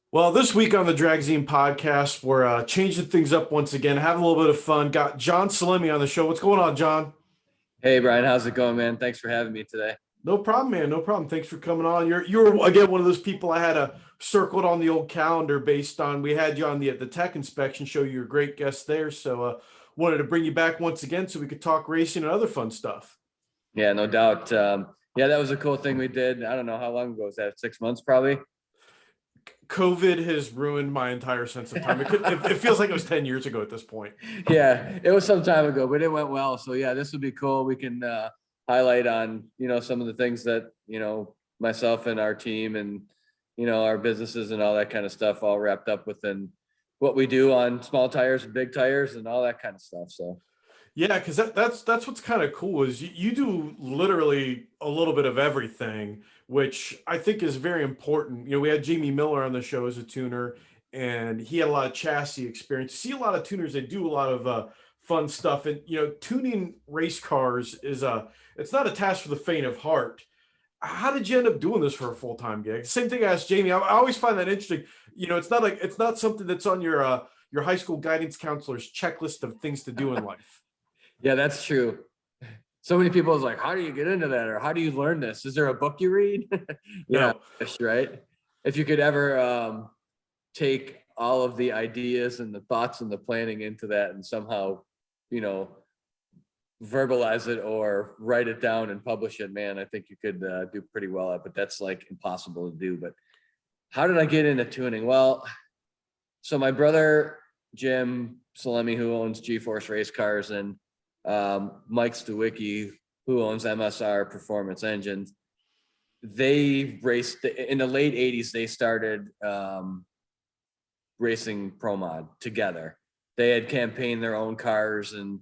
Well, this week on the Dragzine Podcast, we're changing things up once again, having a little bit of fun. Got Jon Salemi on the show. What's going on, John? Hey Brian, how's it going, man? Thanks for having me today. No problem, man. No problem. Thanks for coming on. You're again one of those people I had circled on the old calendar based on we had you on the tech inspection show. You're a great guest there, so wanted to bring you back once again so we could talk racing and other fun stuff. Yeah, no doubt. Yeah, that was a cool thing we did. I don't know how long ago was that? 6 months, probably. COVID has ruined my entire sense of time. It feels like it was 10 years ago at this point. Yeah, it was some time ago, but it went well. So yeah, this would be cool. We can highlight on some of the things that myself and our team and our businesses and all that kind of stuff all wrapped up within what we do on small tires and big tires and all that kind of stuff. So. Yeah, because that's what's kind of cool is you do literally a little bit of everything, which I think is very important. We had Jamie Miller on the show as a tuner, and he had a lot of chassis experience. See a lot of tuners that do a lot of fun stuff, and tuning race cars is it's not a task for the faint of heart. How did you end up doing this for a full-time gig? Same thing I asked Jamie. I always find that interesting. It's not something that's on your high school guidance counselor's checklist of things to do in life. Yeah, that's true. So many people is like, how do you get into that? Or how do you learn this? Is there a book you read? Yeah, right. If you could ever take all of the ideas and the thoughts and the planning into that and somehow, verbalize it or write it down and publish it, man, I think you could do pretty well at it, but that's like impossible to do. But how did I get into tuning? Well, so my brother, Jon Salemi, who owns G-Force Race Cars, and Mike Stewicki, who owns MSR Performance Engines, they raced in the late 80s. They started racing Pro Mod together. They had campaigned their own cars and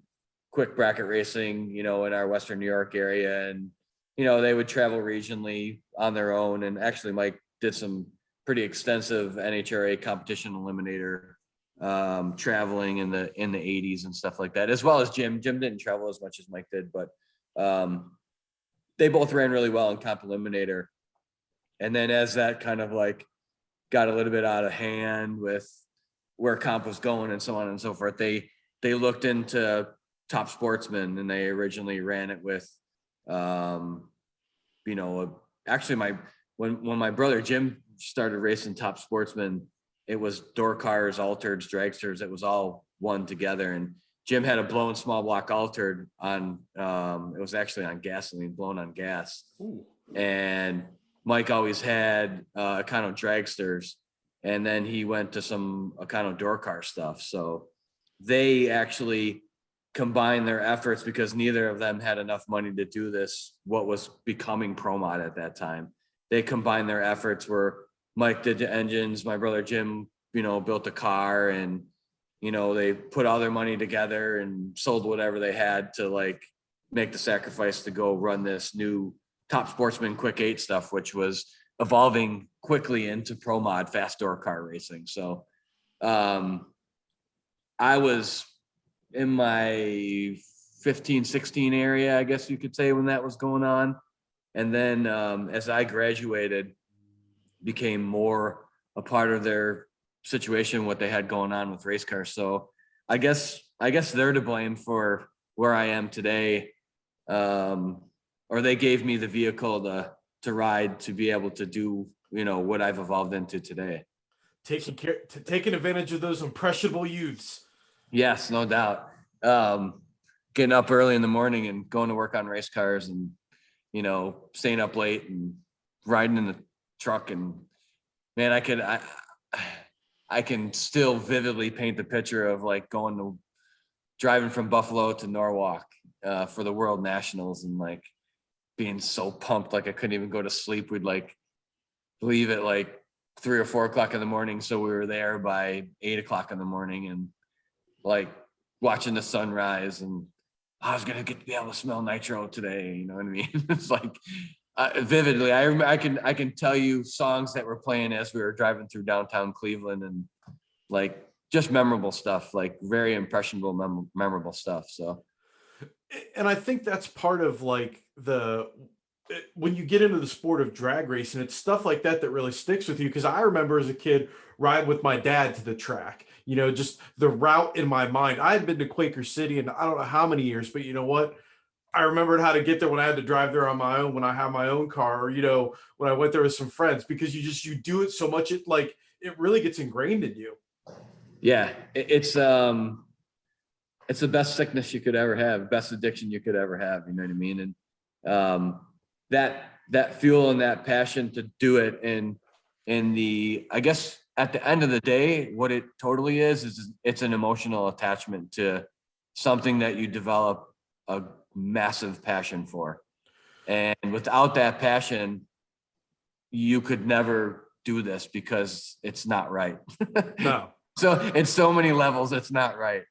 quick bracket racing, in our Western New York area. And, they would travel regionally on their own. And actually Mike did some pretty extensive NHRA competition eliminator traveling in the 80s and stuff like that, as well as Jim didn't travel as much as Mike did, but they both ran really well in comp eliminator. And then as that kind of like got a little bit out of hand with where comp was going and so on and so forth, they looked into Top Sportsman, and they originally ran it with actually when my brother Jim started racing Top Sportsman, it was door cars, altereds, dragsters. It was all one together. And Jim had a blown small block altered on, it was actually on gasoline, blown on gas. Ooh. And Mike always had Econo dragsters. And then he went to some Econo door car stuff. So they actually combined their efforts because neither of them had enough money to do this, what was becoming Pro Mod at that time. They combined their efforts where Mike did the engines, my brother Jim, built a car, and, they put all their money together and sold whatever they had to like make the sacrifice to go run this new Top Sportsman Quick 8 stuff, which was evolving quickly into Pro Mod fast door car racing. So I was in my 15, 16 area, I guess you could say, when that was going on. And then as I graduated, became more a part of their situation, what they had going on with race cars. So I guess they're to blame for where I am today. Or they gave me the vehicle to ride to be able to do, what I've evolved into today. Taking advantage of those impressionable youths. Yes, no doubt. Getting up early in the morning and going to work on race cars and, staying up late and riding in the truck. And man, I can still vividly paint the picture of like driving from Buffalo to Norwalk for the World Nationals and like being so pumped, like I couldn't even go to sleep. We'd like leave at like 3 or 4 o'clock in the morning. So we were there by 8 o'clock in the morning and like watching the sunrise, and I was going to get to be able to smell nitro today. You know what I mean? It's like vividly, I can tell you songs that were playing as we were driving through downtown Cleveland, and like just memorable stuff, like very impressionable, memorable stuff. So, and I think that's part of like when you get into the sport of drag racing, it's stuff like that that really sticks with you. Because I remember as a kid riding with my dad to the track, just the route in my mind. I had been to Quaker City and I don't know how many years, but you know what? I remembered how to get there when I had to drive there on my own, when I have my own car, or, when I went there with some friends, because you do it so much. It really gets ingrained in you. Yeah. It's the best sickness you could ever have, best addiction you could ever have. You know what I mean? And that fuel and that passion to do it I guess at the end of the day, what it totally is it's an emotional attachment to something that you develop a massive passion for. And without that passion, you could never do this because it's not right. No. So in so many levels, it's not right.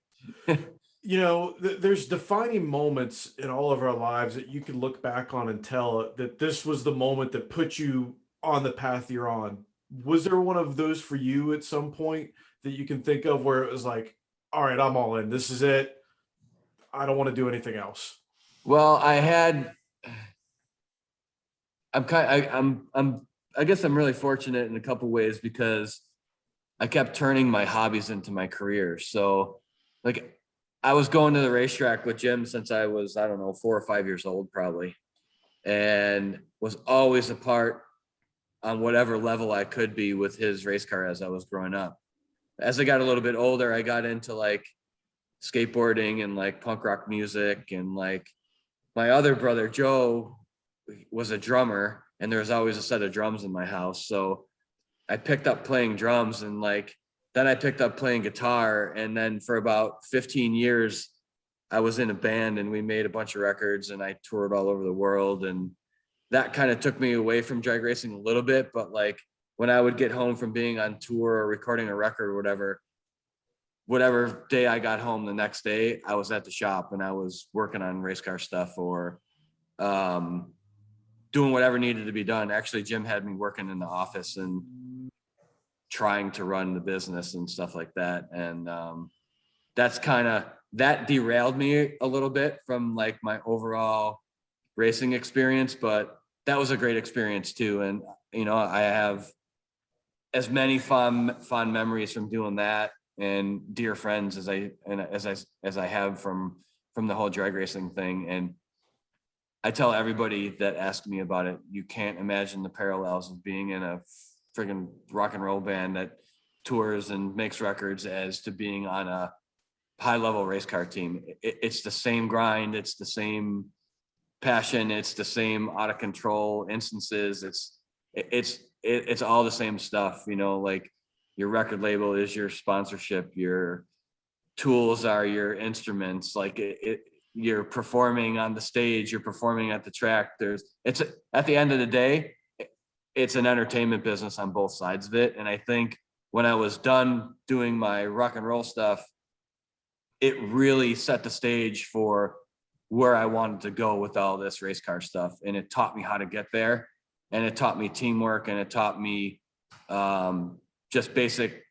There's defining moments in all of our lives that you can look back on and tell that this was the moment that put you on the path you're on. Was there one of those for you at some point that you can think of where it was like, all right, I'm all in. This is it. I don't want to do anything else. Well, I guess I'm really fortunate in a couple ways because I kept turning my hobbies into my career. So like I was going to the racetrack with Jim since I was, I don't know, 4 or 5 years old probably, and was always a part on whatever level I could be with his race car as I was growing up. As I got a little bit older, I got into like skateboarding and like punk rock music, and like my other brother, Joe, was a drummer, and there was always a set of drums in my house. So I picked up playing drums, and like, then I picked up playing guitar. And then for about 15 years, I was in a band and we made a bunch of records and I toured all over the world. And that kind of took me away from drag racing a little bit. But like when I would get home from being on tour or recording a record or whatever day I got home, the next day I was at the shop and I was working on race car stuff or doing whatever needed to be done. Actually, Jim had me working in the office and trying to run the business and stuff like that. And that derailed me a little bit from like my overall racing experience, but that was a great experience too. And, I have as many fond memories from doing that and dear friends as I have from the whole drag racing thing. And I tell everybody that asks me about it, you can't imagine the parallels of being in a friggin' rock and roll band that tours and makes records as to being on a high level race car team. It's the same grind. It's the same passion. It's the same out of control instances. It's all the same stuff, like your record label is your sponsorship. Your tools are your instruments. Like you're performing on the stage, you're performing at the track. At the end of the day, it's an entertainment business on both sides of it. And I think when I was done doing my rock and roll stuff, it really set the stage for where I wanted to go with all this race car stuff. And it taught me how to get there. And it taught me teamwork, and it taught me just basic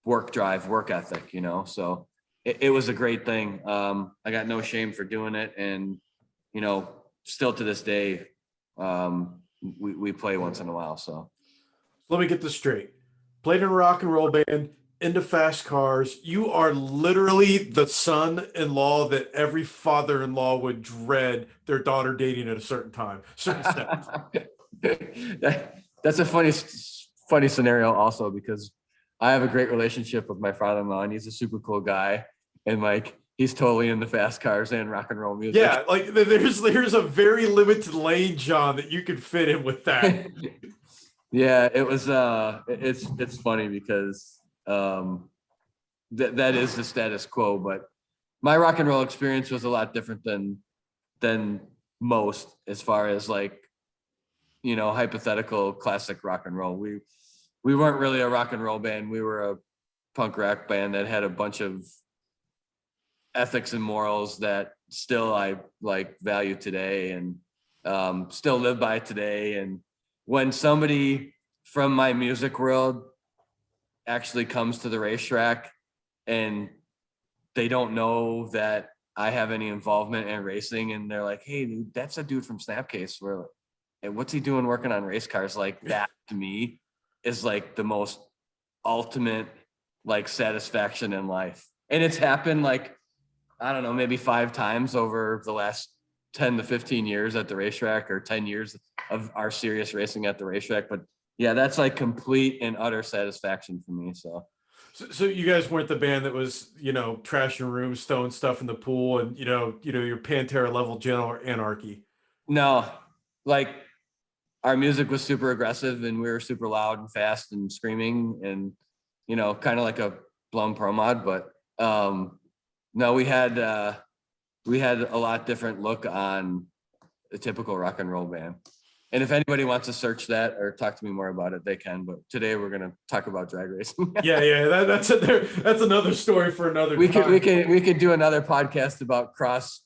work drive, work ethic, so it was a great thing. I got no shame for doing it. And, still to this day, we play once in a while. So let me get this straight. Played in a rock and roll band, into fast cars. You are literally the son-in-law that every father-in-law would dread their daughter dating at a certain time. Certain step. That's a funny scenario also, because I have a great relationship with my father-in-law, and he's a super cool guy. And like, he's totally into fast cars and rock and roll music. Yeah, like there's a very limited lane, John, that you could fit in with that. Yeah, it was it's funny because that is the status quo, but my rock and roll experience was a lot different than most, as far as like, hypothetical classic rock and roll. We weren't really a rock and roll band. We were a punk rock band that had a bunch of ethics and morals that still I like value today and still live by today. And when somebody from my music world actually comes to the racetrack and they don't know that I have any involvement in racing, and they're like, "Hey, dude, that's a dude from Snapcase." and what's he doing working on race cars? Like that to me is like the most ultimate like satisfaction in life. And it's happened like, I don't know, maybe 5 times over the last 10 to 15 years at the racetrack, or 10 years of our serious racing at the racetrack. But yeah, that's like complete and utter satisfaction for me. So you guys weren't the band that was, trashing rooms, stowing stuff in the pool, and your Pantera level general Anarchy. No, like our music was super aggressive and we were super loud and fast and screaming and, kind of like a blown pro mod, but no, we had a lot different look on a typical rock and roll band. And if anybody wants to search that or talk to me more about it, they can. But today we're going to talk about drag racing. That's another story for another time. We could do another podcast about cross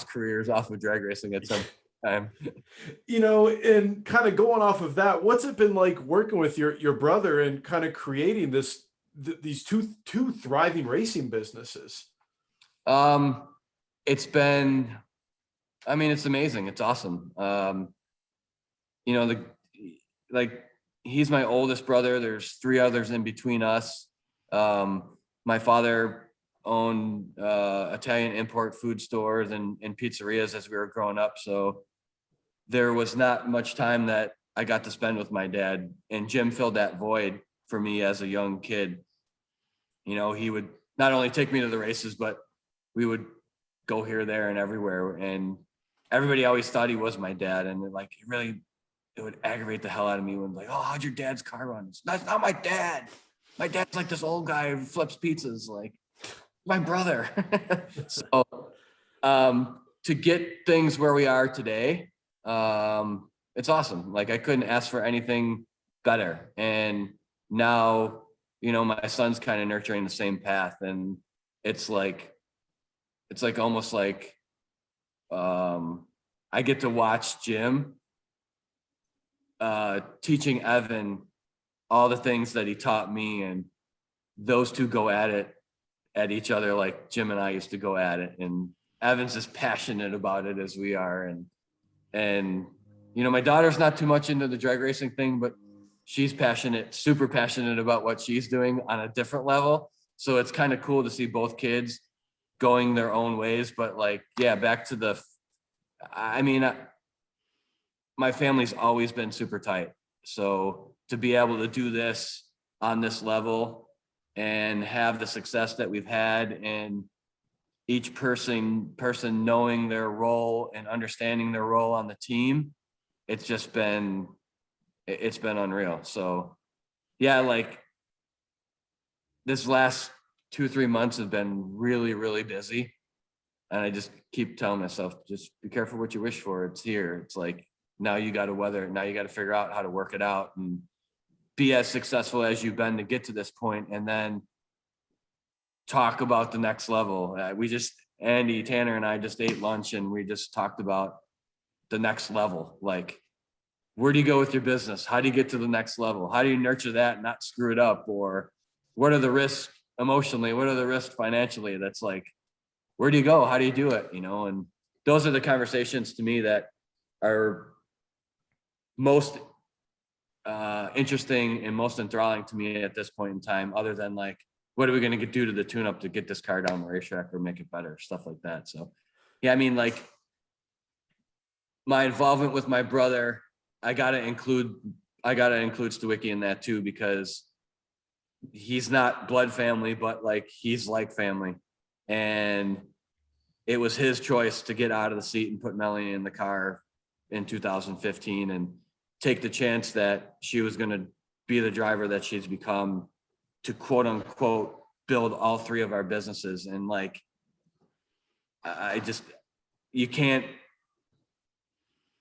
careers off of drag racing at some time. And kind of going off of that, what's it been like working with your brother and kind of creating these two thriving racing businesses? It's been, it's amazing. It's awesome. He's my oldest brother. There's 3 others in between us. My father owned Italian import food stores and pizzerias as we were growing up. So there was not much time that I got to spend with my dad, and Jim filled that void for me as a young kid. He would not only take me to the races, but we would go here, there, and everywhere. And everybody always thought he was my dad. And it would aggravate the hell out of me when oh, how'd your dad's car run? That's not my dad. My dad's like this old guy who flips pizzas, like my brother. So to get things where we are today, it's awesome. Like I couldn't ask for anything better. And now, my son's kind of nurturing the same path. And it's almost like I get to watch Jim teaching Evan all the things that he taught me, and those two go at each other like Jim and I used to go at it. And Evan's as passionate about it as we are. And my daughter's not too much into the drag racing thing, but she's super passionate about what she's doing on a different level. So it's kind of cool to see both kids going their own ways. But back to my family's always been super tight. So to be able to do this on this level and have the success that we've had, and each person knowing their role and understanding their role on the team, it's been unreal. So this last 2-3 months have been really, really busy. And I just keep telling myself, just be careful what you wish for. It's here. It's like, now you got to weather it. Now you got to figure out how to work it out and be as successful as you've been to get to this point, and then talk about the next level. Andy, Tanner, and I just ate lunch, and we just talked about the next level. Like, where do you go with your business? How do you get to the next level? How do you nurture that and not screw it up? Or what are the risks emotionally? What are the risks financially? That's like, where do you go? How do you do it? And those are the conversations to me that are most interesting and most enthralling to me at this point in time, other than what are we going to do to the tune-up to get this car down the racetrack or make it better, stuff like that. So my involvement with my brother, I gotta include Stewicki in that too, because he's not blood family, but he's like family. And it was his choice to get out of the seat and put Melanie in the car in 2015 and take the chance that she was going to be the driver that she's become, to quote unquote build all 3 of our businesses. And you can't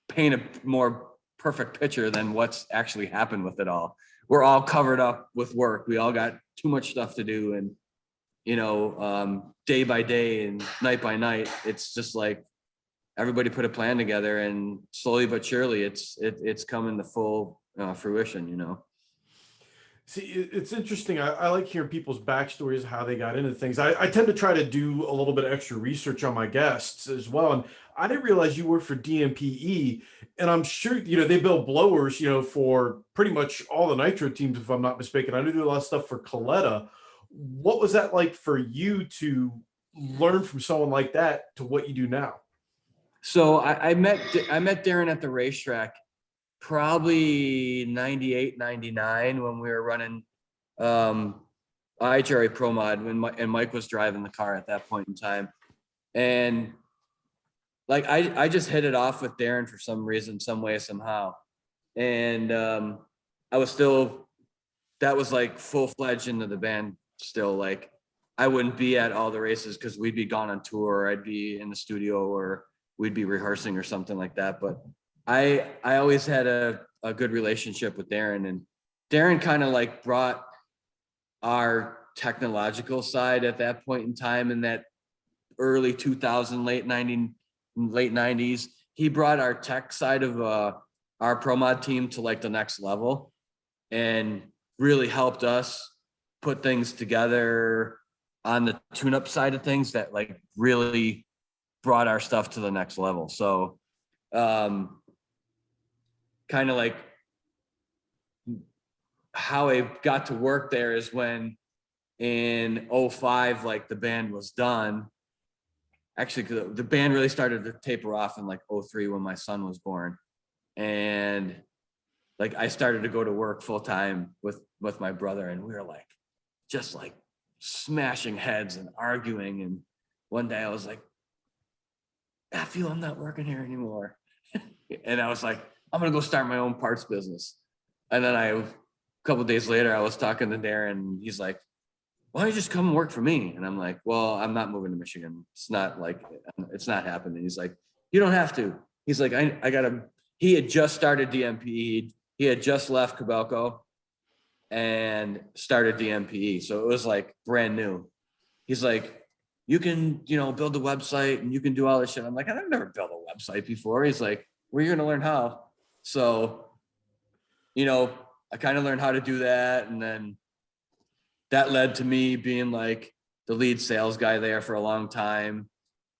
paint a more perfect picture than what's actually happened with it all. We're all covered up with work. We all got too much stuff to do. And, day by day and night by night, it's just like everybody put a plan together, and slowly but surely it's coming to full fruition. See, it's interesting. I like hearing people's backstories, how they got into things. I tend to try to do a little bit of extra research on my guests as well. And I didn't realize you worked for DMPE. And I'm sure, they build blowers, for pretty much all the nitro teams, if I'm not mistaken. I do a lot of stuff for Coletta. What was that like for you to learn from someone like that to what you do now? So I met Darren at the racetrack probably 98, 99 when we were running IHRA Pro Mod and Mike was driving the car at that point in time. And like I just hit it off with Darren for some reason, some way, somehow. And I was still, that was like full-fledged into the band still. Like I wouldn't be at all the races because we'd be gone on tour, or I'd be in the studio, or we'd be rehearsing or something like that. But I always had a good relationship with Darren, and Darren kind of like brought our technological side at that point in time, in that early 2000, late 90s. He brought our tech side of our pro mod team to like the next level, and really helped us put things together on the tune-up side of things that like really brought our stuff to the next level. So kind of like how I got to work there is when in 05, like the band was done. Actually, the band really started to taper off in like 03 when my son was born. And like I started to go to work full time with my brother, and we were like just like smashing heads and arguing. And one day I was like, I feel I'm not working here anymore. And I was like, I'm gonna go start my own parts business. And then a couple of days later, I was talking to Darren, and he's like, why don't you just come and work for me? And I'm like, well, I'm not moving to Michigan. It's not happening. He's like, you don't have to. He's like, I gotta, he had just started DMP. He had just left Cabelco and started DMPE. So it was like brand new. He's like, you can, build a website and you can do all this shit. I'm like, I've never built a website before. He's like, well, you're going to learn how. So, I kind of learned how to do that. And then that led to me being like the lead sales guy there for a long time.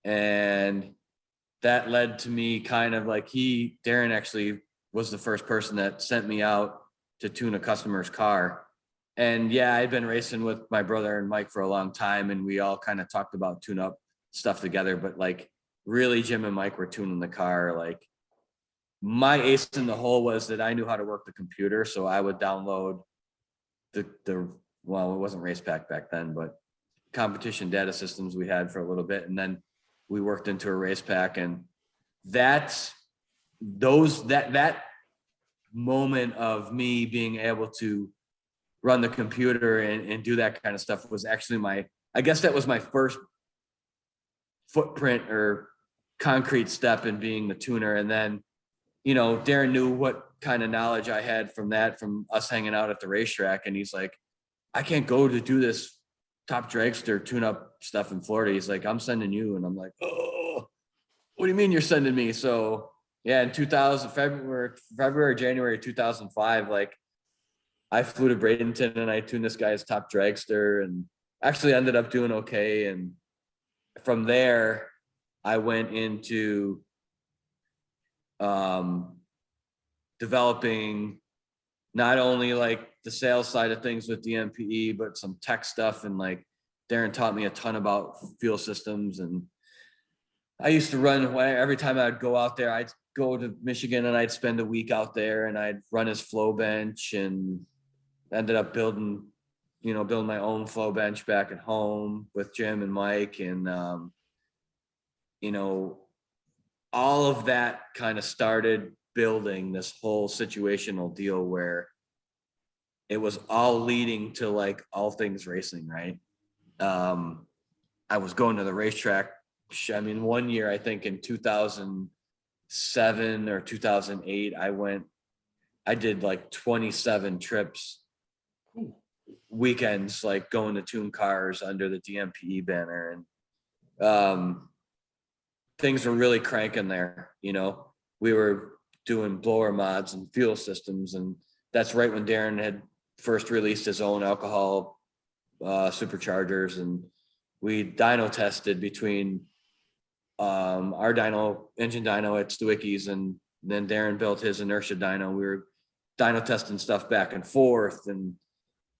And that led to me kind of like Darren actually was the first person that sent me out to tune a customer's car. And yeah, I'd been racing with my brother and Mike for a long time, and we all kind of talked about tune up stuff together. But like really Jim and Mike were tuning the car. Like my ace in the hole was that I knew how to work the computer. So I would download well, it wasn't Race Pack back then, but competition data systems we had for a little bit. And then we worked into a Race Pack, and that moment of me being able to run the computer and do that kind of stuff was actually I guess that was my first footprint or concrete step in being the tuner. And then, Darren knew what kind of knowledge I had from us hanging out at the racetrack. And he's like, I can't go to do this top dragster tune up stuff in Florida. He's like, I'm sending you. And I'm like, oh, what do you mean you're sending me? So yeah, in January 2005, like I flew to Bradenton and I tuned this guy's top dragster and actually ended up doing okay. And from there, I went into developing not only like the sales side of things with DMPE, but some tech stuff. And like Darren taught me a ton about fuel systems. And I used to run every time I'd go out there, I'd go to Michigan and I'd spend a week out there and I'd run his flow bench, and ended up building my own flow bench back at home with Jim and Mike. And, all of that kind of started building this whole situational deal where it was all leading to like all things racing, right? I was going to the racetrack. I mean, one year, I think in 2007 or 2008, I did like 27 trips, weekends, like going to tune cars under the DMPE banner. And things were really cranking there. We were doing blower mods and fuel systems. And that's right when Darren had first released his own alcohol superchargers, and we dyno tested between our engine dyno at Stewicky's, and then Darren built his inertia dyno. We were dyno testing stuff back and forth, and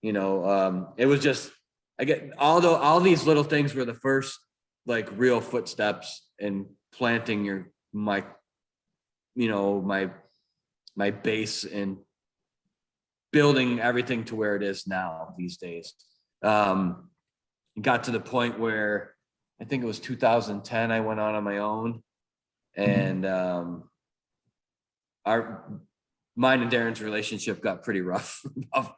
it was just, I get all these little things were the first like real footsteps in planting my base and building everything to where it is now these days. Got to the point where I think it was 2010, I went on my own, and mine and Darren's relationship got pretty rough about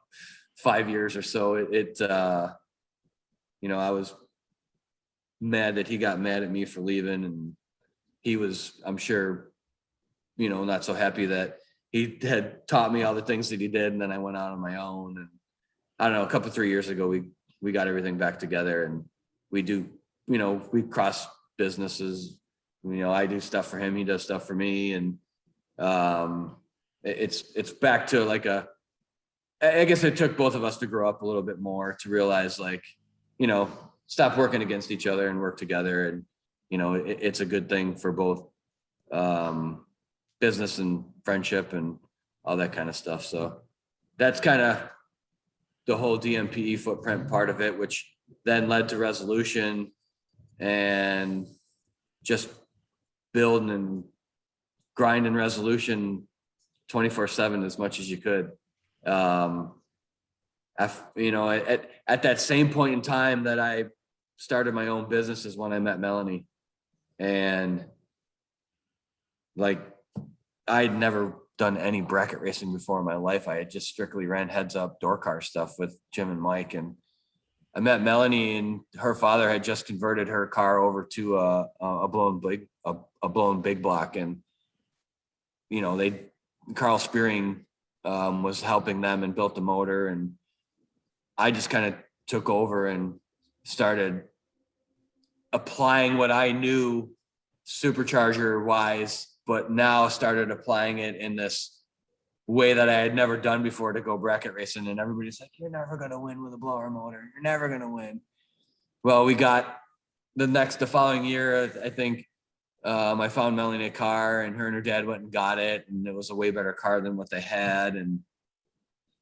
5 years or so. I was mad that he got mad at me for leaving, and he was, I'm sure, not so happy that he had taught me all the things that he did, and then I went out on my own. And I don't know, 3 years ago, we got everything back together, and we do, we cross businesses. I do stuff for him, he does stuff for me, and it's back to like I guess it took both of us to grow up a little bit more to realize, like, stop working against each other and work together. And, it's a good thing for both business and friendship and all that kind of stuff. So that's kind of the whole DMPE footprint part of it, which then led to Resolution and just building and grinding Resolution 24/7 as much as you could. At that same point in time that I started my own business is when I met Melanie, and like, I'd never done any bracket racing before in my life. I had just strictly ran heads up door car stuff with Jim and Mike, and I met Melanie, and her father had just converted her car over to a blown big block, and Carl Spearing was helping them and built the motor, and I just kind of took over and started applying what I knew supercharger wise, but now started applying it in this way that I had never done before to go bracket racing. And everybody's like, you're never going to win with a blower motor. You're never going to win. Well, we got the following year, I think, I found Melanie a car, and her dad went and got it, and it was a way better car than what they had. And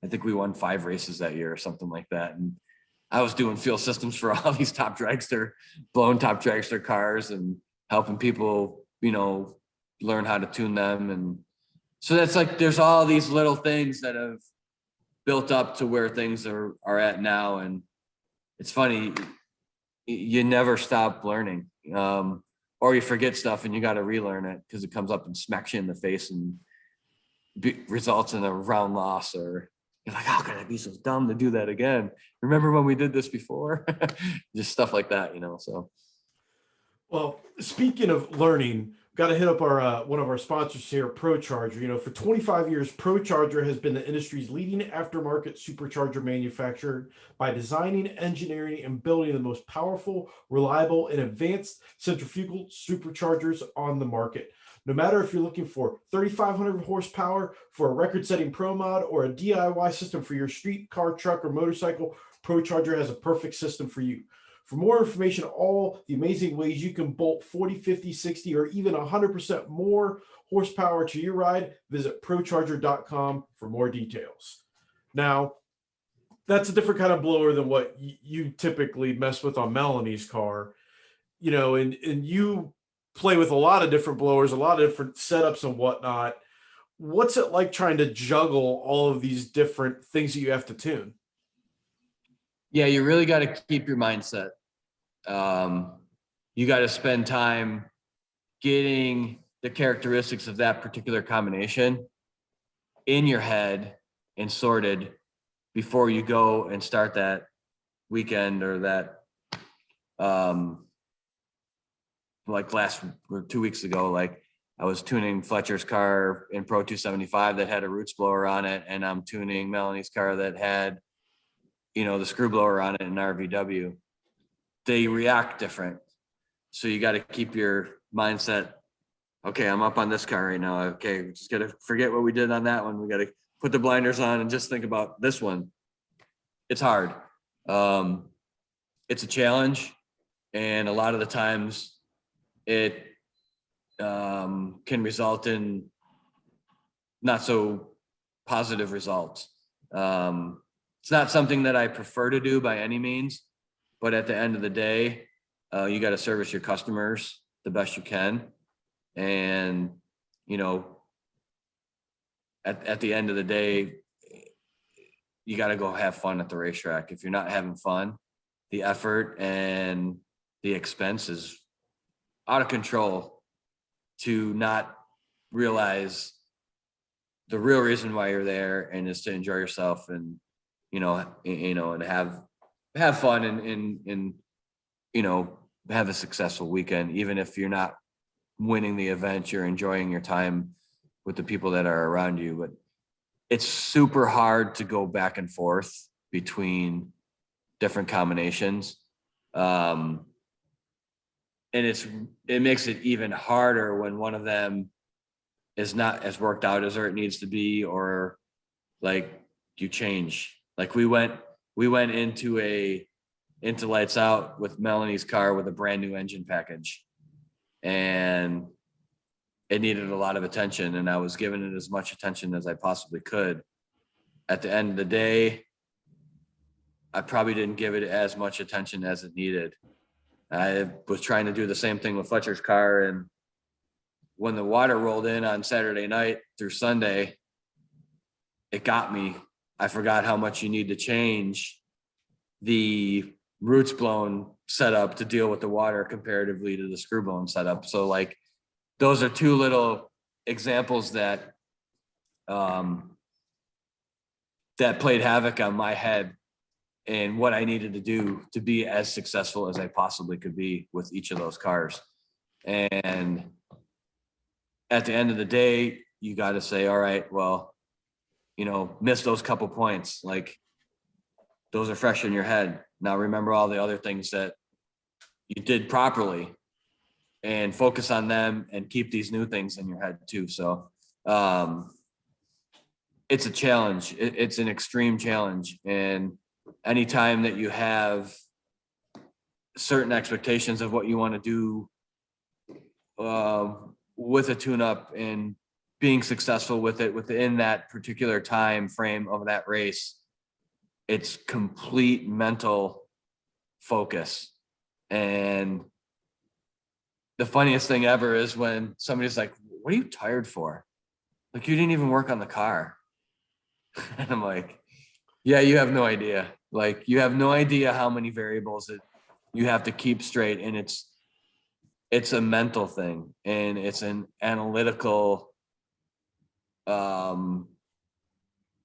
I think we won 5 races that year or something like that. And I was doing fuel systems for all these blown top dragster cars, and helping people, learn how to tune them. And so that's like, there's all these little things that have built up to where things are at now. And it's funny, you never stop learning. Or you forget stuff and you got to relearn it because it comes up and smacks you in the face and results in a round loss. Or you're like, how can I be so dumb to do that again? Remember when we did this before? Just stuff like that, so. Well, speaking of learning, got to hit up our one of our sponsors here, Procharger. For 25 years, Procharger has been the industry's leading aftermarket supercharger manufacturer by designing, engineering, and building the most powerful, reliable, and advanced centrifugal superchargers on the market. No matter if you're looking for 3,500 horsepower for a record-setting Pro Mod or a DIY system for your street, car, truck, or motorcycle, Procharger has a perfect system for you. For more information, all the amazing ways you can bolt 40, 50, 60, or even 100% more horsepower to your ride, visit Procharger.com for more details. Now, that's a different kind of blower than what you typically mess with on Melanie's car, and you play with a lot of different blowers, a lot of different setups and whatnot. What's it like trying to juggle all of these different things that you have to tune? Yeah, you really got to keep your mindset. You got to spend time getting the characteristics of that particular combination in your head and sorted before you go and start that weekend or that, like 2 weeks ago, like I was tuning Fletcher's car in Pro 275 that had a roots blower on it, and I'm tuning Melanie's car that had, the screw blower on it in RVW. They react different. So you got to keep your mindset. Okay, I'm up on this car right now. Okay, we just got to forget what we did on that one. We got to put the blinders on and just think about this one. it's hard. It's a challenge, and a lot of the times it can result in not so positive results. It's not something that I prefer to do by any means, but at the end of the day, you got to service your customers the best you can. And, you know, at the end of the day, you got to go have fun at the racetrack. If you're not having fun, the effort and the expense is out of control to not realize the real reason why you're there, and is to enjoy yourself and, and have fun and have a successful weekend. Even if you're not winning the event, you're enjoying your time with the people that are around you. But it's super hard to go back and forth between different combinations. And it makes it even harder when one of them is not as worked out as it needs to be, or like you change. Like we went into lights out with Melanie's car with a brand new engine package, and it needed a lot of attention, and I was giving it as much attention as I possibly could. At the end of the day, I probably didn't give it as much attention as it needed. I was trying to do the same thing with Fletcher's car, and when the water rolled in on Saturday night through Sunday, it got me. I forgot how much you need to change the roots blown setup to deal with the water comparatively to the screw blown setup. So like, those are two little examples that that played havoc on my head and what I needed to do to be as successful as I possibly could be with each of those cars. And at the end of the day, you got to say, all right, well, miss those couple points. Like, those are fresh in your head. Now remember all the other things that you did properly and focus on them, and keep these new things in your head too. So it's a challenge. It's an extreme challenge. And anytime that you have certain expectations of what you want to do with a tune-up and being successful with it within that particular time frame of that race, it's complete mental focus. And the funniest thing ever is when somebody's like, what are you tired for? Like, you didn't even work on the car. And I'm like, yeah, you have no idea. Like, you have no idea how many variables that you have to keep straight. And it's a mental thing, and it's an analytical,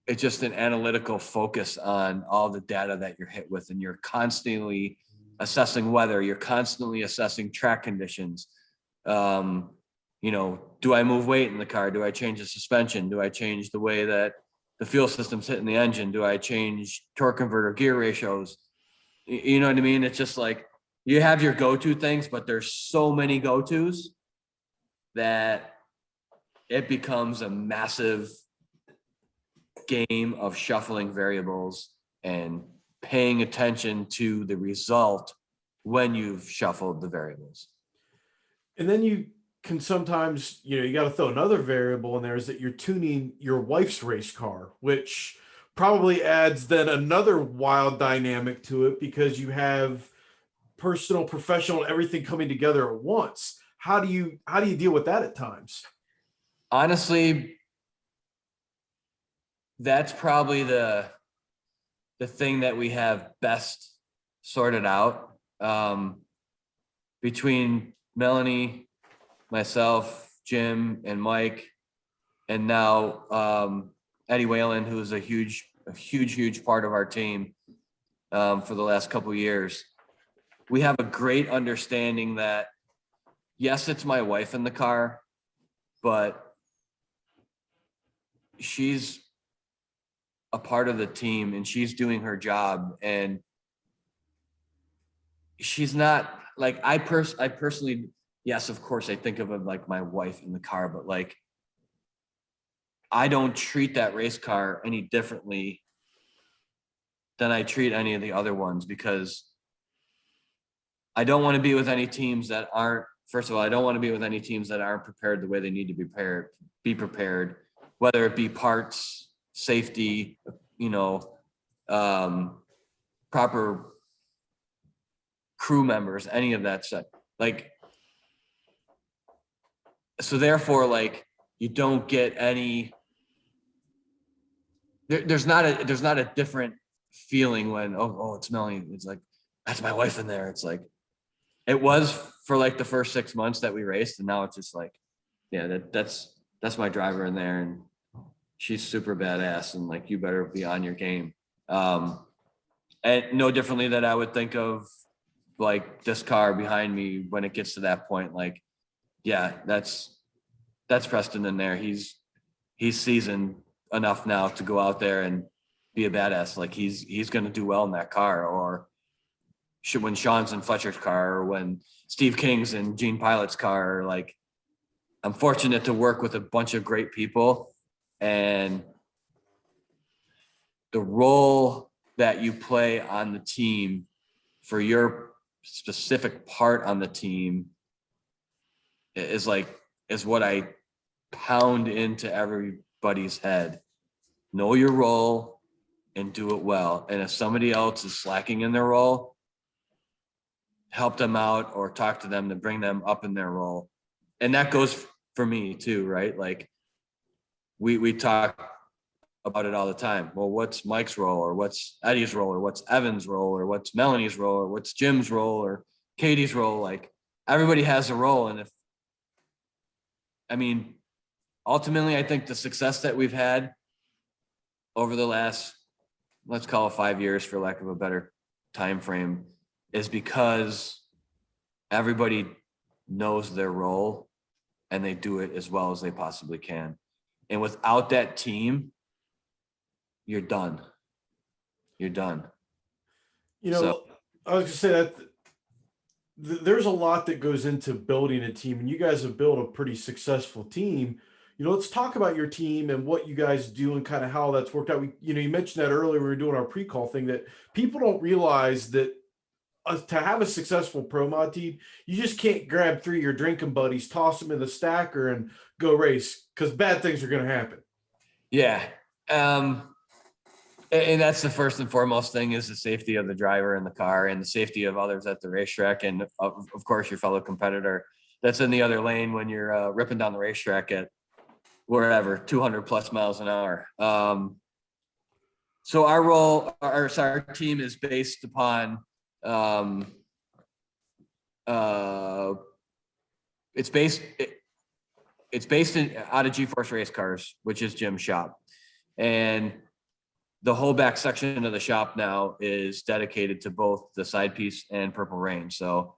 it's just an analytical focus on all the data that you're hit with. And you're constantly assessing weather, you're constantly assessing track conditions. Do I move weight in the car? Do I change the suspension? Do I change the way that the fuel system's hitting the engine? Do I change torque converter gear ratios? You know what I mean? It's just like, you have your go-to things, but there's so many go-tos that it becomes a massive game of shuffling variables and paying attention to the result when you've shuffled the variables. And then you can sometimes, you got to throw another variable in there, is that you're tuning your wife's race car, which probably adds then another wild dynamic to it, because you have personal, professional, everything coming together at once. How do you deal with that at times? Honestly, that's probably the thing that we have best sorted out, between Melanie, myself, Jim, and Mike, and now Eddie Whalen, who's a huge part of our team for the last couple of years. We have a great understanding that, yes, it's my wife in the car, but she's a part of the team and she's doing her job, and she's not like, I personally, yes, of course, I think of it like my wife in the car, but like, I don't treat that race car any differently than I treat any of the other ones, because I don't want to be with any teams that aren't, first of all, I don't want to be with any teams that aren't prepared the way they need to be prepared, whether it be parts, safety, proper crew members, any of that stuff. Like, so therefore, like, you don't get any, there's not a different feeling when, it's Melanie. It's like, that's my wife in there. It's like, it was for like the first 6 months that we raced. And now it's just like, yeah, that's my driver in there. And she's super badass. And like, you better be on your game. And no differently that I would think of like this car behind me when it gets to that point. Like, yeah, that's Preston in there. He's seasoned enough now to go out there and be a badass. Like he's going to do well in that car, or when Sean's in Fletcher's car, or when Steve King's in Gene Pilot's car. Like, I'm fortunate to work with a bunch of great people, and the role that you play on the team for your specific part on the team is what I pound into everybody's head. Know your role and do it well. And if somebody else is slacking in their role, help them out or talk to them to bring them up in their role. And that goes for me too, right? Like we talk about it all the time. Well, what's Mike's role, or what's Eddie's role, or what's Evan's role, or what's Melanie's role, or what's Jim's role, or Katie's role? Like, everybody has a role. And ultimately, I think the success that we've had over the last, let's call it 5 years for lack of a better time frame, is because everybody knows their role and they do it as well as they possibly can. And without that team, you're done. You're done. I was just say that there's a lot that goes into building a team, and you guys have built a pretty successful team. Let's talk about your team and what you guys do and kind of how that's worked out. You mentioned that earlier when we were doing our pre-call thing, that people don't realize that to have a successful pro mod team, you just can't grab 3 of your drinking buddies, toss them in the stacker, and go race, because bad things are going to happen. Yeah. And that's the first and foremost thing, is the safety of the driver in the car and the safety of others at the racetrack. And of course, your fellow competitor that's in the other lane when you're ripping down the racetrack at wherever, 200 plus miles an hour. So our team is based upon, it's based out of G-Force race cars, which is Jim's shop. And the whole back section of the shop now is dedicated to both the side piece and Purple Rain. So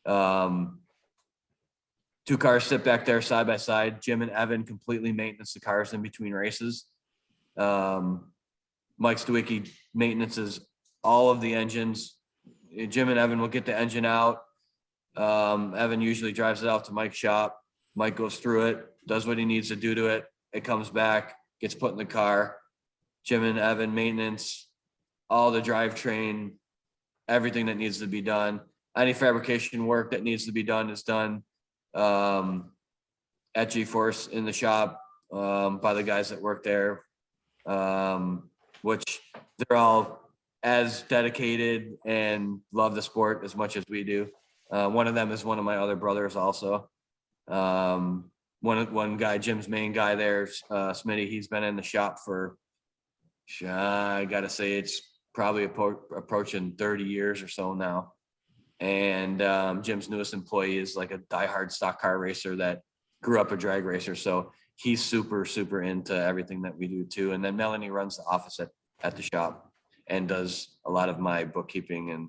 2 cars sit back there side by side. Jim and Evan completely maintenance the cars in between races. Mike Stawicki maintenances all of the engines. Jim and Evan will get the engine out. Evan usually drives it out to Mike's shop. Mike goes through it, does what he needs to do to it. It comes back, gets put in the car. Jim and Evan maintenance all the drivetrain, everything that needs to be done. Any fabrication work that needs to be done is done at G-Force in the shop by the guys that work there, which they're all as dedicated and love the sport as much as we do. One of them is one of my other brothers also. One guy, Jim's main guy there, Smitty, he's been in the shop for, I gotta say, it's probably approaching 30 years or so now. And Jim's newest employee is like a diehard stock car racer that grew up a drag racer. So he's super, super into everything that we do too. And then Melanie runs the office at the shop and does a lot of my bookkeeping and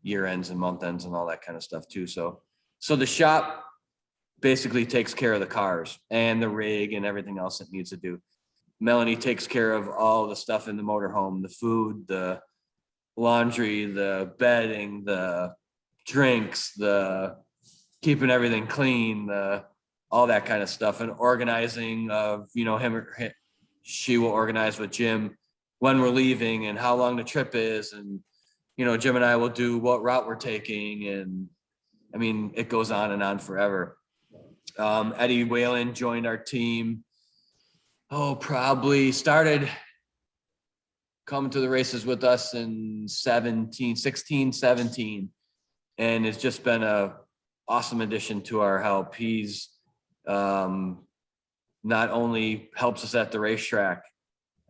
year ends and month ends and all that kind of stuff too. So the shop basically takes care of the cars and the rig and everything else it needs to do. Melanie takes care of all the stuff in the motorhome, the food, the laundry, the bedding, the drinks, the keeping everything clean, all that kind of stuff, and organizing of, she will organize with Jim when we're leaving and how long the trip is. And, you know, Jim and I will do what route we're taking. And I mean, it goes on and on forever. Eddie Whalen joined our team. Probably started coming to the races with us in 16, 17. And it's just been a awesome addition to our help. He's not only helps us at the racetrack,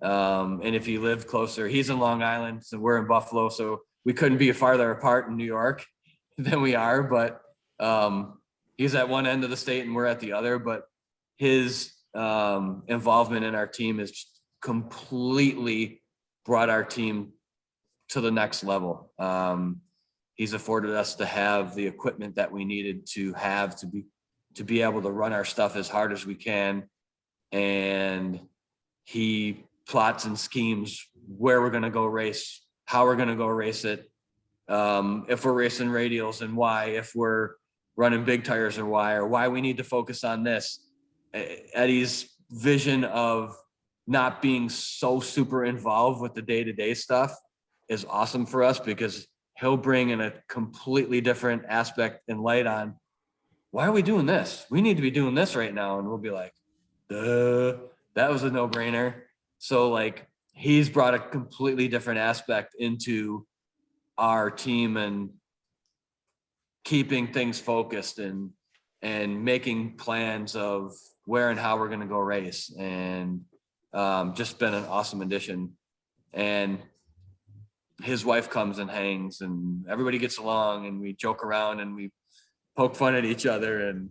and if he lived closer, he's in Long Island, so we're in Buffalo, so we couldn't be farther apart in New York than we are, but he's at one end of the state and we're at the other. But his involvement in our team has completely brought our team to the next level. He's afforded us to have the equipment that we needed to have to be able to run our stuff as hard as we can. And he plots and schemes where we're going to go race, how we're going to go race it. If we're racing radials and why, if we're running big tires or why we need to focus on this. Eddie's vision of not being so super involved with the day-to-day stuff is awesome for us, because he'll bring in a completely different aspect and light on, why are we doing this? We need to be doing this right now. And we'll be like, duh, that was a no-brainer. So like, he's brought a completely different aspect into our team and keeping things focused and making plans of where and how we're going to go race. And just been an awesome addition. And his wife comes and hangs and everybody gets along and we joke around and we poke fun at each other. And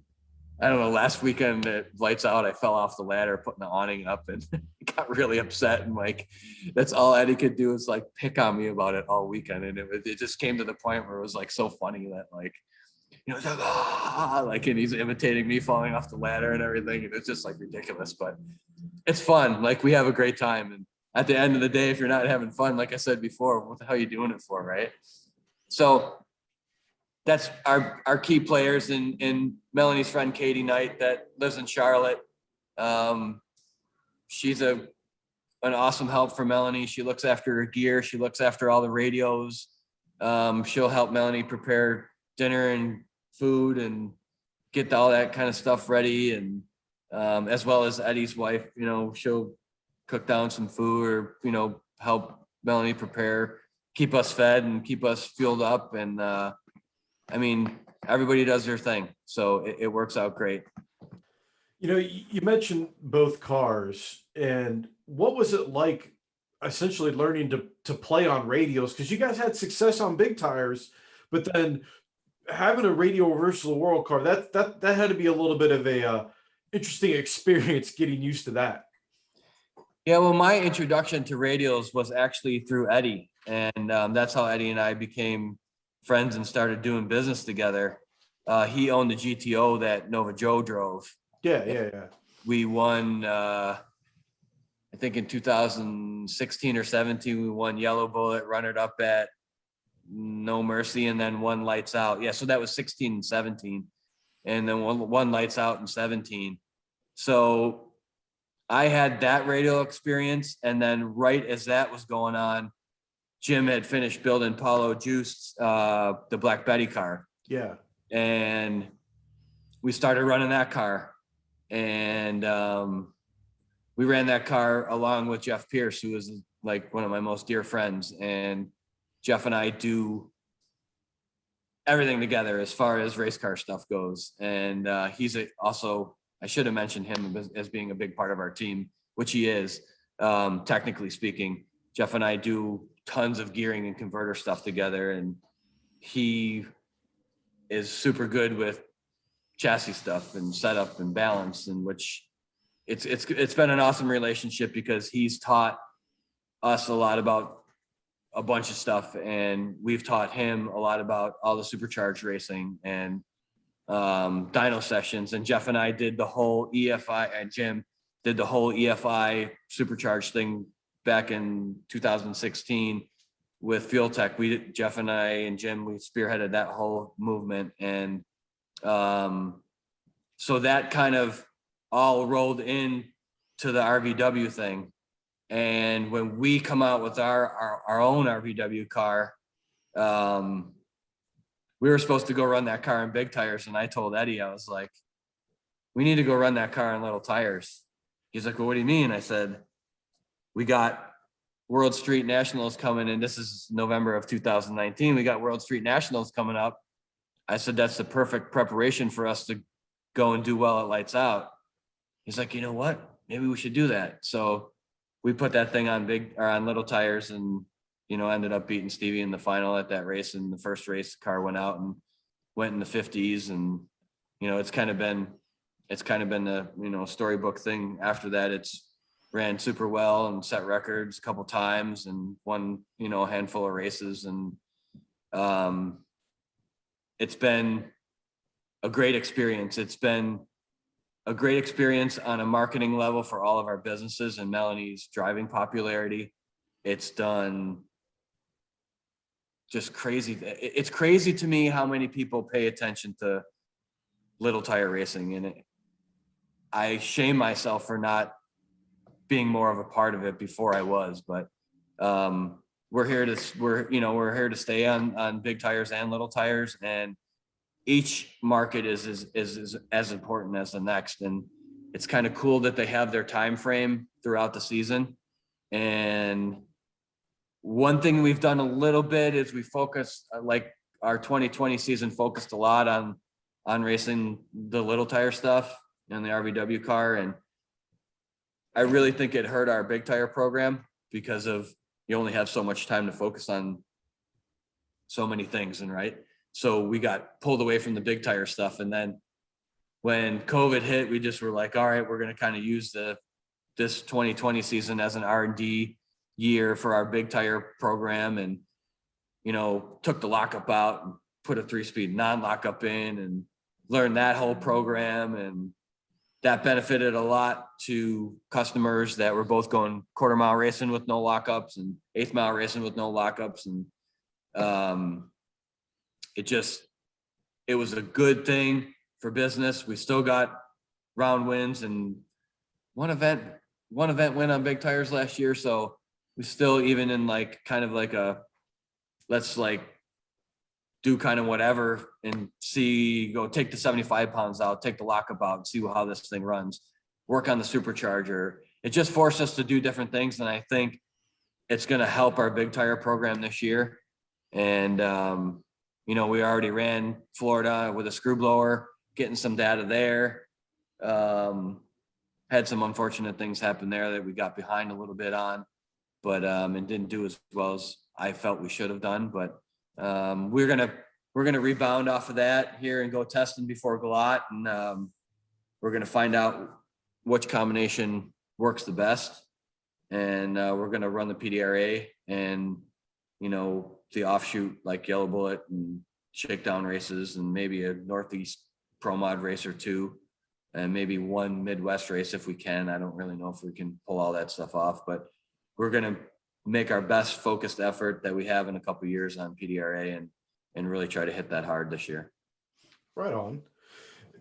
I don't know, last weekend at Lights Out, I fell off the ladder putting the awning up and got really upset. And like, that's all Eddie could do is like pick on me about it all weekend. And it just came to the point where it was like so funny that like, you know, it's like, and he's imitating me falling off the ladder and everything. And it's just like ridiculous, but it's fun. Like, we have a great time. And at the end of the day, if you're not having fun, like I said before, what the hell are you doing it for, right? So that's our key players. And Melanie's friend, Katie Knight, that lives in Charlotte. She's an awesome help for Melanie. She looks after her gear. She looks after all the radios. She'll help Melanie prepare dinner and food and get all that kind of stuff ready. And as well as Eddie's wife, you know, she'll cook down some food or, you know, help Melanie prepare, keep us fed and keep us fueled up. And I mean, everybody does their thing. So it works out great. You know, you mentioned both cars, and what was it like essentially learning to play on radios? Because you guys had success on big tires, but then having a radio reversible world car, that had to be a little bit of a interesting experience getting used to that. Yeah, well, my introduction to radios was actually through Eddie, and that's how Eddie and I became friends and started doing business together. He owned the GTO that Nova Joe drove. Yeah. We won, I think in 2016 or 17, we won Yellow Bullet, runner up at No Mercy, and then won Lights Out. Yeah, so that was 16 and 17, and then one Lights Out in 17. So I had that radio experience, and then right as that was going on, Jim had finished building Paulo Juice, the Black Betty car. Yeah. And we started running that car. And we ran that car along with Jeff Pierce, who is like one of my most dear friends. And Jeff and I do everything together as far as race car stuff goes. And he's also, I should have mentioned him as being a big part of our team, which he is, technically speaking. Jeff and I do tons of gearing and converter stuff together. And he is super good with chassis stuff and setup and balance, and which it's been an awesome relationship because he's taught us a lot about a bunch of stuff, and we've taught him a lot about all the supercharged racing and dyno sessions. And Jeff and I did the whole EFI, and Jim did the whole EFI supercharged thing back in 2016 with Fuel Tech. Jeff and I and Jim, we spearheaded that whole movement. And so that kind of all rolled in to the RVW thing. And when we come out with our own RVW car, we were supposed to go run that car in big tires. And I told Eddie, I was like, we need to go run that car in little tires. He's like, well, what do you mean? I said, we got World Street Nationals coming in. This is November of 2019. We got World Street Nationals coming up. I said, that's the perfect preparation for us to go and do well at Lights Out. He's like, you know what? Maybe we should do that. So we put that thing on little tires and, ended up beating Stevie in the final at that race. And the first race, the car went out and went in the 50s. And, it's kind of been the, storybook thing. After that, it's ran super well and set records a couple times and won, a handful of races. And it's been a great experience. It's been a great experience on a marketing level for all of our businesses and Melanie's driving popularity. It's done just crazy. It's crazy to me how many people pay attention to little tire racing, and I shame myself for not being more of a part of it before I was. But we're here to stay on big tires and little tires, and each market is as important as the next. And it's kind of cool that they have their time frame throughout the season. And one thing we've done a little bit is we focus, like our 2020 season focused a lot on racing the little tire stuff and the RVW car. And I really think it hurt our big tire program because of, you only have so much time to focus on so many things. And right. So we got pulled away from the big tire stuff. And then when COVID hit, we just were like, all right, we're going to kind of use this 2020 season as an R&D year for our big tire program. And, took the lockup out and put a 3-speed non-lockup in and learned that whole program. And that benefited a lot to customers that were both going quarter mile racing with no lockups and 8th mile racing with no lockups. And, it was a good thing for business. We still got round wins and one event win on big tires last year. So we still, even in let's do kind of whatever and go take the 75 pounds out, take the lockup out and see how this thing runs, work on the supercharger. It just forced us to do different things. And I think it's going to help our big tire program this year. And, we already ran Florida with a screw blower, getting some data there. Had some unfortunate things happen there that we got behind a little bit on, but and didn't do as well as I felt we should have done. But we're gonna rebound off of that here and go testing before Galat, and we're gonna find out which combination works the best, and we're gonna run the PDRA and the offshoot like Yellow Bullet and shakedown races, and maybe a Northeast Pro Mod race or two, and maybe one Midwest race if we can. I don't really know if we can pull all that stuff off, but we're going to make our best focused effort that we have in a couple of years on PDRA and really try to hit that hard this year. Right on.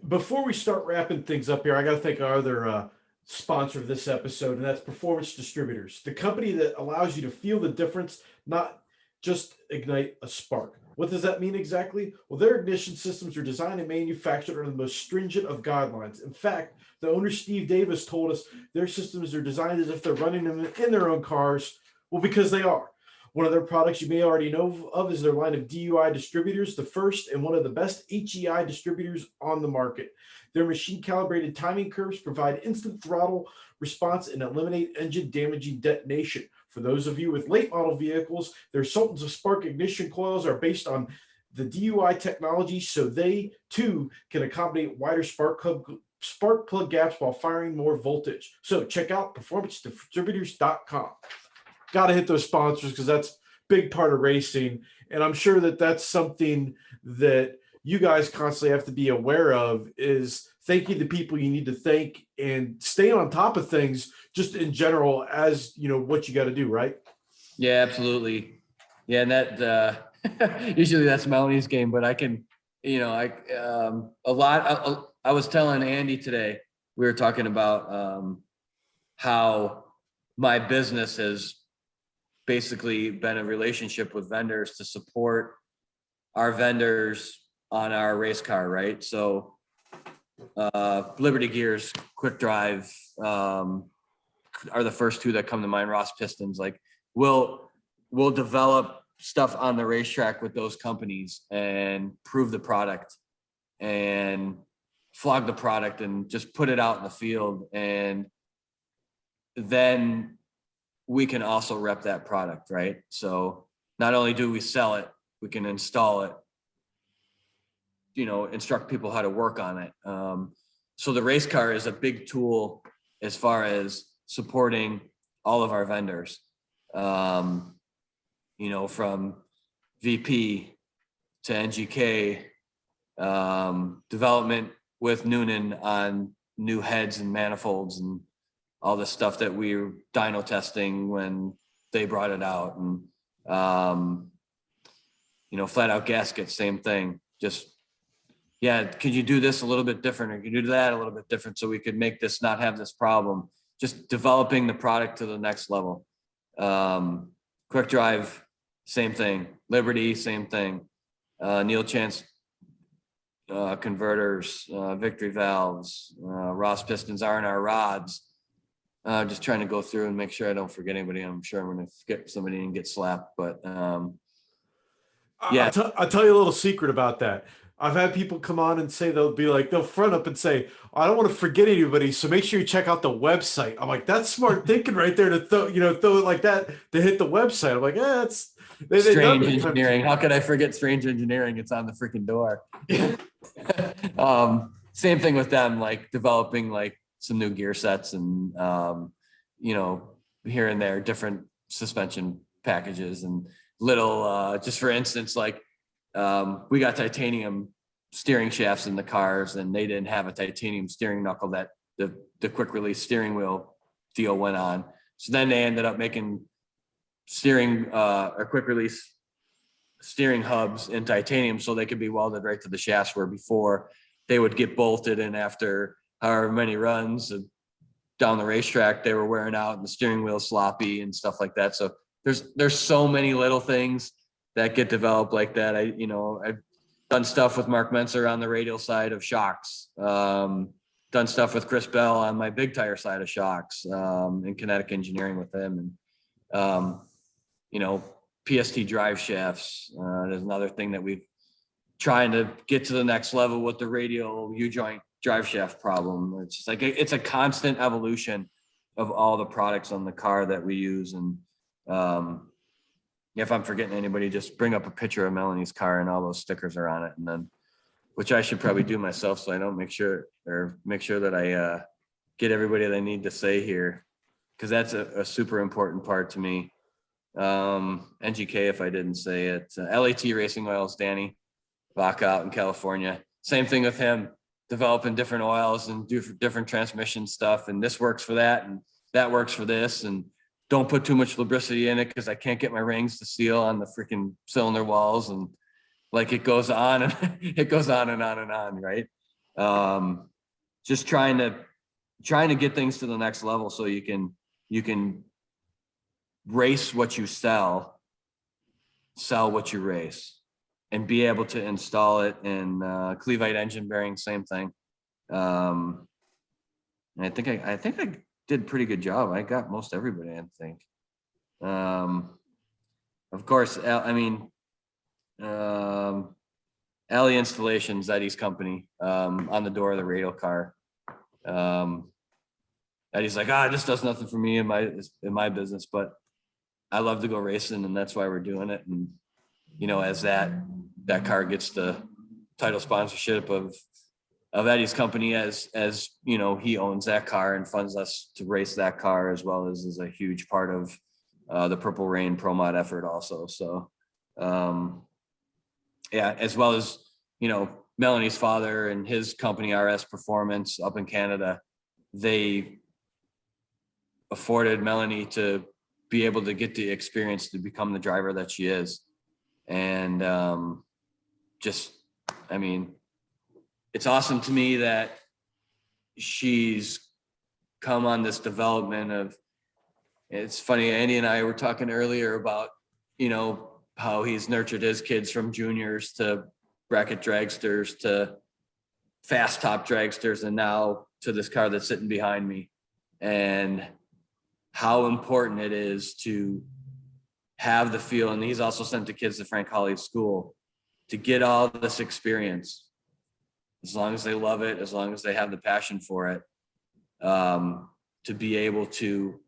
Before we start wrapping things up here, I got to thank our other sponsor of this episode, and that's Performance Distributors, the company that allows you to feel the difference, not just ignite a spark. What does that mean exactly? Well, their ignition systems are designed and manufactured under the most stringent of guidelines. In fact, the owner, Steve Davis, told us their systems are designed as if they're running them in their own cars. Well, because they are. One of their products you may already know of is their line of DUI distributors, the first and one of the best HEI distributors on the market. Their machine-calibrated timing curves provide instant throttle response and eliminate engine-damaging detonation. For those of you with late model vehicles, their Sultans of Spark ignition coils are based on the DUI technology, so they too can accommodate wider spark plug gaps while firing more voltage. So check out performancedistributors.com. Got to hit those sponsors because that's a big part of racing. And I'm sure that that's something that you guys constantly have to be aware of, is thanking the people you need to thank and staying on top of things just in general, as what you got to do, right? Yeah, absolutely. Yeah. And that usually that's Melanie's game, but I can, I was telling Andy today, we were talking about how my business has basically been a relationship with vendors to support our vendors on our race car, right? So Liberty Gears, Quick Drive are the first two that come to mind. Ross Pistons, like we'll develop stuff on the racetrack with those companies and prove the product and flog the product and just put it out in the field. And then we can also rep that product, right? So not only do we sell it, we can install it, instruct people how to work on it. So the race car is a big tool as far as supporting all of our vendors, from VP to NGK, development with Noonan on new heads and manifolds and all the stuff that we were dyno testing when they brought it out. And, flat out gaskets, same thing. Just, could you do this a little bit different? Or could you do that a little bit different so we could make this not have this problem? Just developing the product to the next level. Quick Drive, same thing. Liberty, same thing. Neil Chance converters, Victory valves, Ross Pistons, R&R rods. Just trying to go through and make sure I don't forget anybody. I'm sure I'm going to forget somebody and get slapped, but I'll tell you a little secret about that. I've had people come on and say they'll front up and say, I don't want to forget anybody, so make sure you check out the website. I'm like, that's smart thinking right there to throw it like that to hit the website. I'm like, it's strange engineering. How could I forget strange engineering? It's on the freaking door. Same thing with them, like developing like some new gear sets and here and there different suspension packages and little just for instance, like we got titanium steering shafts in the cars and they didn't have a titanium steering knuckle that the quick release steering wheel deal went on. So then they ended up making steering or quick release steering hubs in titanium so they could be welded right to the shafts, where before they would get bolted in after however many runs down the racetrack, they were wearing out and the steering wheel sloppy and stuff like that. So there's so many little things that get developed like that. I've done stuff with Mark Menser on the radial side of shocks, done stuff with Chris Bell on my big tire side of shocks, and kinetic engineering with him. And, PST drive shafts. There's another thing that we've trying to get to the next level with the radial U-joint drive shaft problem. It's just like, it's a constant evolution of all the products on the car that we use. And, if I'm forgetting anybody, just bring up a picture of Melanie's car and all those stickers are on it. And then, which I should probably do myself, so I don't make sure that I get everybody that I need to say here, because that's a super important part to me. NGK, if I didn't say it, LAT Racing Oils, Danny Vaca out in California. Same thing with him, developing different oils and do different transmission stuff. And this works for that, and that works for this. And don't put too much lubricity in it because I can't get my rings to seal on the freaking cylinder walls. And like it goes on and it goes on and on and on, right? Just trying to get things to the next level so you can race what you sell what you race, and be able to install it in Cleveite engine bearing, same thing. And I think I did a pretty good job. I got most everybody, I think. Of course, Alley Installations, Eddie's company, on the door of the radial car. Eddie's like, this does nothing for me in my business, but I love to go racing, and that's why we're doing it. And as that car gets the title sponsorship of Eddie's company, as he owns that car and funds us to race that car, as well as is a huge part of the Purple Rain Pro Mod effort also. So as well as Melanie's father and his company RS Performance up in Canada, they afforded Melanie to be able to get the experience to become the driver that she is. And it's awesome to me that she's come on this development of It's funny, Andy and I were talking earlier about, how he's nurtured his kids from juniors to bracket dragsters to fast top dragsters, and now to this car that's sitting behind me, and how important it is to have the feel. And he's also sent the kids to Frank Hawley's school to get all this experience, as long as they love it, as long as they have the passion for it, to be able to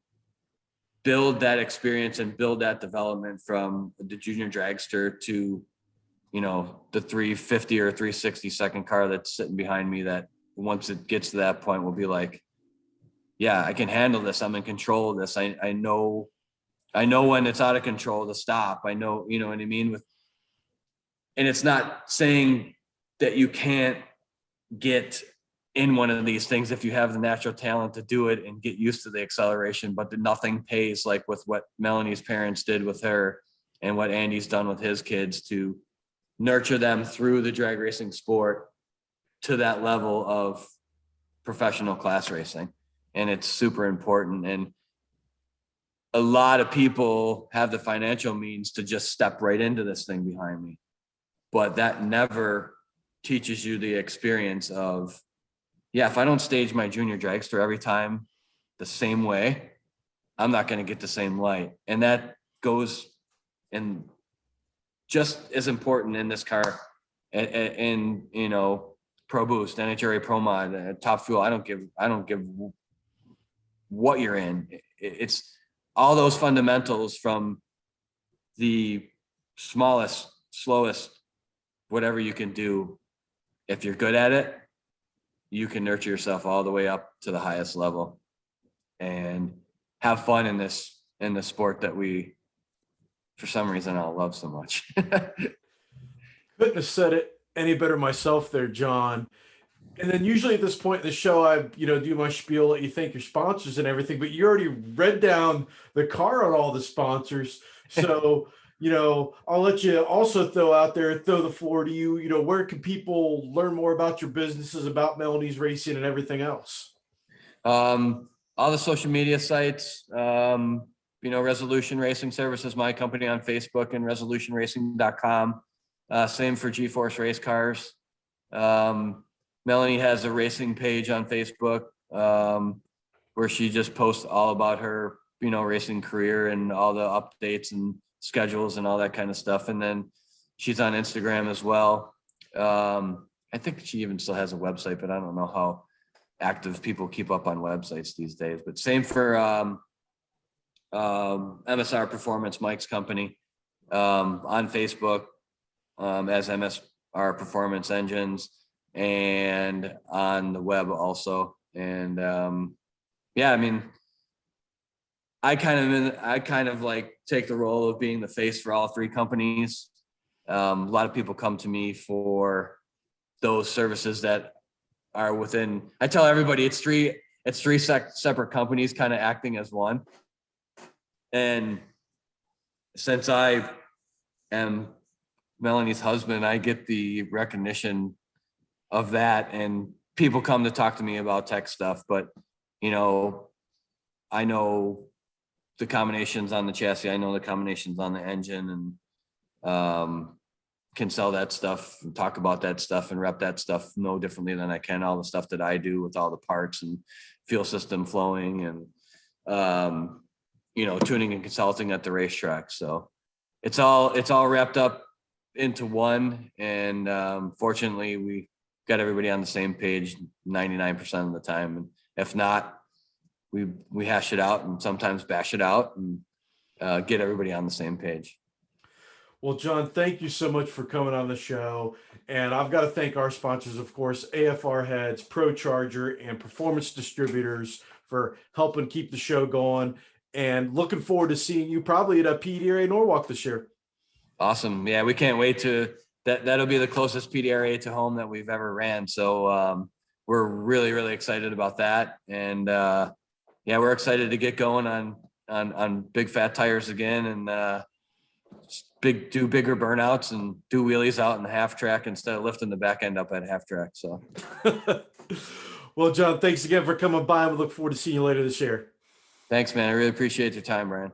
build that experience and build that development from the junior dragster to, the 350 or 360 second car that's sitting behind me, that once it gets to that point will be like, yeah, I can handle this. I'm in control of this. I know when it's out of control to stop. I know, you know what I mean? And it's not saying that you can't get in one of these things if you have the natural talent to do it and get used to the acceleration, but nothing pays like with what Melanie's parents did with her and what Andy's done with his kids to nurture them through the drag racing sport to that level of professional class racing. And it's super important. And a lot of people have the financial means to just step right into this thing behind me, but that never teaches you the experience of, yeah, if I don't stage my junior dragster every time the same way, I'm not going to get the same light. And that goes in just as important in this car in, Pro Boost, NHRA Pro Mod, Top Fuel. I don't give what you're in. It's all those fundamentals from the smallest, slowest, whatever you can do. If you're good at it, you can nurture yourself all the way up to the highest level and have fun in the sport that we, for some reason, all love so much. Couldn't have said it any better myself there, John. And then usually at this point in the show, I, do my spiel, let you thank your sponsors and everything, but you already read down the car on all the sponsors. So, I'll let you also throw the floor to you. Where can people learn more about your businesses, about Melanie's Racing and everything else? All the social media sites, Resolution Racing Services, my company on Facebook, and resolutionracing.com. Same for G-Force Race Cars. Melanie has a racing page on Facebook where she just posts all about her, racing career and all the updates and schedules and all that kind of stuff. And then she's on Instagram as well. I think she even still has a website, but I don't know how active people keep up on websites these days. But same for MSR Performance, Mike's company, on Facebook as MSR Performance Engines, and on the web also. And I kind of like take the role of being the face for all three companies. A lot of people come to me for those services that are within. I tell everybody it's three separate companies kind of acting as one. And since I am Melanie's husband, I get the recognition of that, and people come to talk to me about tech stuff. But I know the combinations on the chassis, I know the combinations on the engine, and can sell that stuff and talk about that stuff and rep that stuff no differently than I can all the stuff that I do with all the parts and fuel system flowing and tuning and consulting at the racetrack. So it's all wrapped up into one, and fortunately we got everybody on the same page 99% of the time. And if not, we hash it out and sometimes bash it out and get everybody on the same page. Well, John, thank you so much for coming on the show. And I've got to thank our sponsors, of course, AFR Heads, Procharger, and Performance Distributors for helping keep the show going. And looking forward to seeing you probably at a PDRA Norwalk this year. Awesome. Yeah, we can't wait that'll be the closest PDRA to home that we've ever ran. So we're really, really excited about that. And we're excited to get going on big fat tires again, and do bigger burnouts and do wheelies out in the half track instead of lifting the back end up at half track. So well, John, thanks again for coming by, and we look forward to seeing you later this year. Thanks, man. I really appreciate your time, Brian.